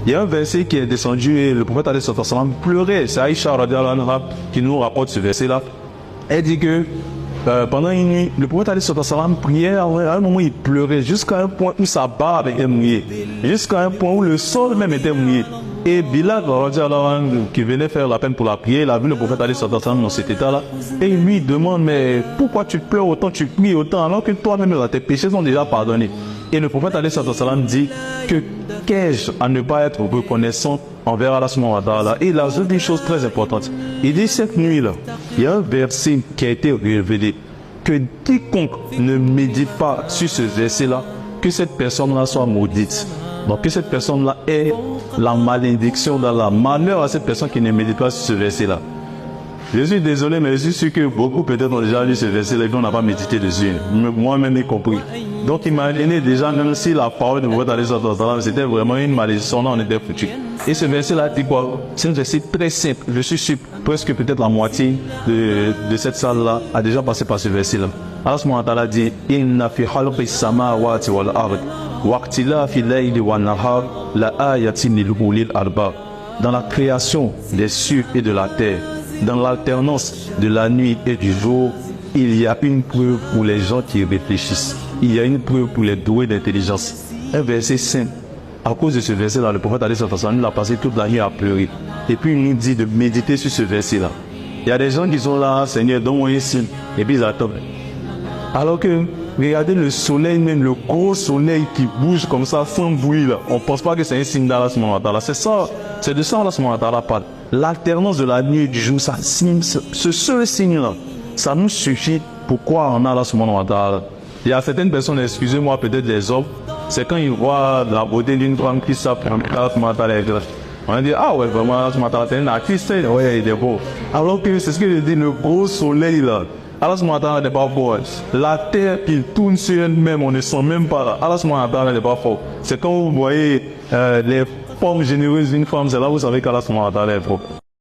Il y a un verset qui est descendu et le prophète alayhi salam pleurait. C'est Aïcha radiallahu anha qui nous rapporte ce verset-là. Elle dit que pendant une nuit, le prophète alayhi salam priait, à un moment il pleurait jusqu'à un point où sa barbe était mouillée, jusqu'à un point où le sol même était mouillé. Et Bilal qui venait faire la peine pour la prière, il a vu le prophète alayhi salam dans cet état-là. Et il lui demande, mais pourquoi tu pleures autant, tu pries autant, alors que toi-même tes péchés sont déjà pardonnés. Et le prophète alayhi salam dit que qu'ai-je à ne pas être reconnaissant envers Allah subhanahu wa ta'ala. Et il ajoute une chose très importante. Il dit cette nuit-là, il y a un verset qui a été révélé, que quiconque ne médite pas sur ce verset-là, que cette personne-là soit maudite. Donc que cette personne-là ait la malédiction d'Allah. Malheur à cette personne qui ne médite pas sur ce verset-là. Je suis désolé, mais je suis sûr que beaucoup peut-être ont déjà lu ce verset-là et qu'on n'a pas médité dessus. Moi-même y compris. Donc imaginez déjà, même si la parole de votre alayhi salam, c'était vraiment une malédiction, là on était foutu. Et ce verset-là dit quoi? C'est un verset très simple. Je suis sûr, presque peut-être la moitié de cette salle-là a déjà passé par ce verset-là. Allah subhanahu wa ta'ala dit Inna fi khalqis samawati wal ard waqtilafi layli wan nahar la ayatin lil ulil albab. Dans la création des cieux et de la terre, dans l'alternance de la nuit et du jour, il y a une preuve pour les gens qui réfléchissent. Il y a une preuve pour les doués d'intelligence. Un verset simple. À cause de ce verset-là, le prophète alayhi salam a passé toute la nuit à pleurer. Et puis il nous dit de méditer sur ce verset-là. Il y a des gens qui sont là, Seigneur, donne-moi un signe. Et puis ils attendent. Alors que, regardez le soleil, même le gros soleil qui bouge comme ça, sans bruit là. On ne pense pas que c'est un signe d'Allah subhanahu wa ta'ala. C'est ça, c'est de ça Allah subhanahu wa ta'ala parle. L'alternance de la nuit et du jour, ça signe, ce seul signe-là, ça nous suffit pour croire en Allah subhanahu wa ta'ala. Il y a certaines personnes, excusez-moi, peut-être des hommes, c'est quand ils voient la beauté d'une femme qui s'appelle Allah subhanahu wa ta'ala. On dit, ah ouais, vraiment, Allah subhanahu wa ta'ala, c'est un artiste, ouais, il est beau. Alors que c'est ce que je dis, le gros soleil là, Allah subhanahu wa ta'ala n'est pas fort. La terre qui tourne sur elle-même, on ne sent même pas là. Allah subhanahu wa ta'ala n'est pas fort. C'est quand vous voyez les formes généreuses d'une femme, c'est là où vous savez qu'Allah subhanahu wa ta'ala est fort.